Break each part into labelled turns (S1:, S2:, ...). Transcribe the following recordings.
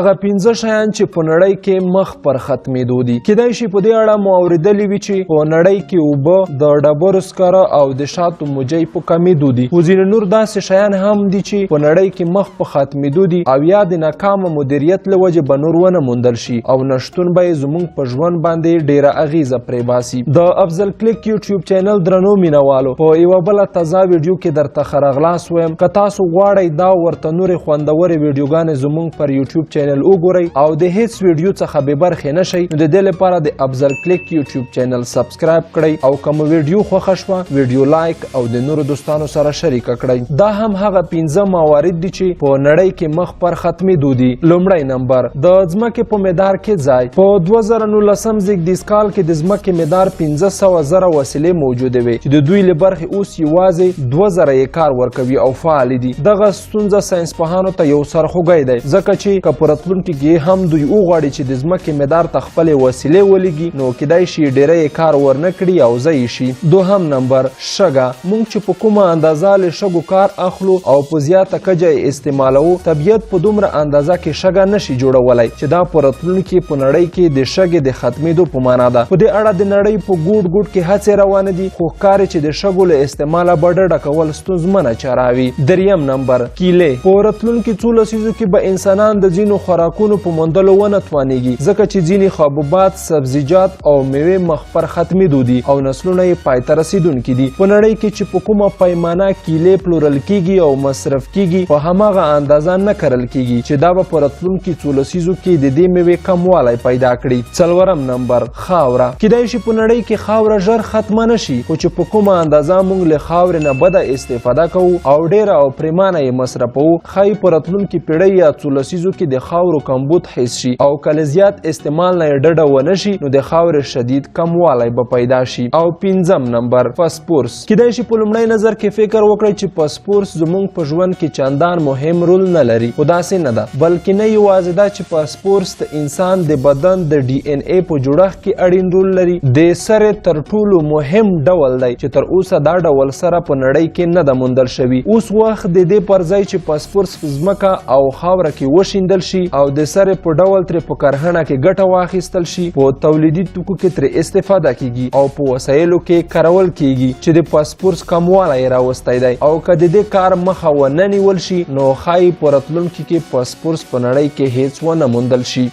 S1: هغه 15 شیان چې په نړۍ کې مخ پر ختمېدو دي. کیدای شي په دې اړه مو اورېدلي وي چې په نړۍ کې اوبه د ډبرو سکاره او د شاتو موجۍ په کمېدو دي. خو ځینې نور داسې شیان هم دي چې په نړۍ کې مخ په ختمېدو دي او یا د ناکامه مدیریت له وجې به نور ونه موندل شي او نشتون به یې زموږ په ژوند باندې ډېره اغیزه پرې باسي. د افضل کلیک یوټیوب چینل درنو مینوالو، په یوه بله تازه ویډیو کې درته ښه راغلاست وایم. که تاسو غواړئ دا ورته نورې خوندورې ویډیوګانې زموږ پر یوټیوب چینل وګورئ او د هیڅ ویډیو څخه بې برخې نه شئ، نو د دې لپاره د افضل کلیک یوټیوب چینل سبسکرایب کړئ او که مو ویډیو خوښه شوه ویډیو لایک او د نورو دوستانو سره شریکه کړئ. دا هم هغه 15 موارد دي چې په نړۍ کې مخ پر ختمېدو دي. لومړی نمبر، د ځمکې په مدار کې ځای. په 2019 زېږدیز کال کې د ځمکې مدار 500 زره وسیلې موجودې وې چې د دوی له برخې اوس یوازې 2000 یې کار ورکوي او فعال دي. دغه ستونزه ساینسپوهانو ته یو سرخوږی دی، ځکه چې که په راتلونکي کې هم دوی وغواړي چې د ځمکې مدار ته خپلې وسیلې ولېږي نو کیدای شي ډېری یې کار ورنه کړي او ضایع شي. دوهم نمبر، شګه. موږ چې په کومه اندازه له شګو کار اخلو او په زیاته کچه یې استعمالوو، طبیعت په دومره اندازه کې شګه نشي جوړولی چې دا په راتلونکي په نړۍ کې د شګې د ختمېدو په معنا ده. په دې اړه د نړۍ په ګوټ ګوټ کې هڅې روانې دي، خو ښکاري چې د شګو له استعماله به ډډه کول ستونزمنه چاره وي. دریم نمبر، کیلې. په راتلونکي څو لسیزو کې به انسانان د ځینو خوراکونو په موندلو ونه توانېږي، ځکه چې ځینې حبوبات، سبزیجات او میوې مخ پر ختمېدو دي او نسلونه یې پای ته رسېدونکي دي. په نړۍ کې چې په کومه پیمانه کیلې پلورل کیږي او مصرف کیږي په هماغه اندازه نه کرل کیږي چې دا به په راتلونکي څو لسیزو کې د دې میوې کموالی پیدا کړي. څلورم نمبر، خاوره. کیدای شي په نړۍ کې خاوره ژر ختمه نه شي، خو چې په کومه اندازه موږ له خاورې نه بده استفاده کوو او ډېره او پریمانه یې مصرفوو، ښایي په راتلونکي پیړۍ یا څو لسیزو کې د خاورو کمبود حس شي او که له زیات استعمال نه یې ډډه ونه شي نو د خاورې شدید کموالی به پیدا شي. او پنځم نمبر، فسفورس. کیدای شي په لومړی نظر کې فکر وکړئ چې فسفورس زموږ په ژوند کې چندان مهم رول نه لري، خو داسې نه ده، بلکې نه یوازې دا چې فسفورس د انسان د بدن د ډي ان اے په جوړښت کې اړین رول لري، د سرې تر ټولو مهم ډول دی چې تر اوسه دا ډول سره په نړۍ کې نه ده موندل شوي. اوس وخت د دې پر ځای چې فسفورس په ځمکه او خاوره کې وشیندل شي او د سرې په ډول ترې په کرهڼه کې ګټه واخیستل شي، په تولیدي توکو کې ترې استفاده کیږي او په وسایلو کې کارول کیږي چې د فسفورس کموالی راوستی دی. او که د دې کار مخه ونه نیول شي نو ښایي په راتلونکي کې فسفورس په نړۍ کې هیڅ ونه موندل شي.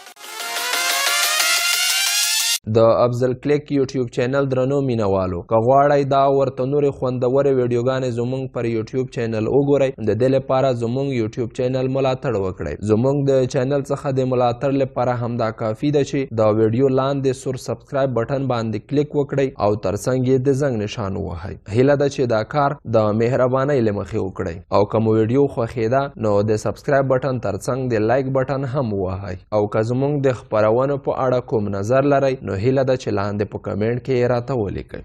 S1: د افضل کلیک یوټیوب چینل درنو مینوالو، که غواړئ دا ورته نورې خوندورې ویډیوګانې زموږ پر یوټیوب چینل وګورئ، د دې لپاره زموږ یوټیوب چینل ملاتړ وکړئ. زموږ د چینل څخه د ملاتړ لپاره همدا کافي ده چې د ویډیو لاندې سور سبسکرایب بټن باندې کلیک وکړئ او ترڅنګ یې د زنګ نشان ووهئ. هیله ده چې دا کار د مهربانۍ له مخې وکړئ او که مو ویډیو خوښېده نو د سبسکرایب بټن ترڅنګ د لایک بټن هم ووهئ. او که زموږ د خپرونو په اړه کوم نظر لرئ نو هیله ده چې لاندې په کمنټ کې یې راته ولیکئ.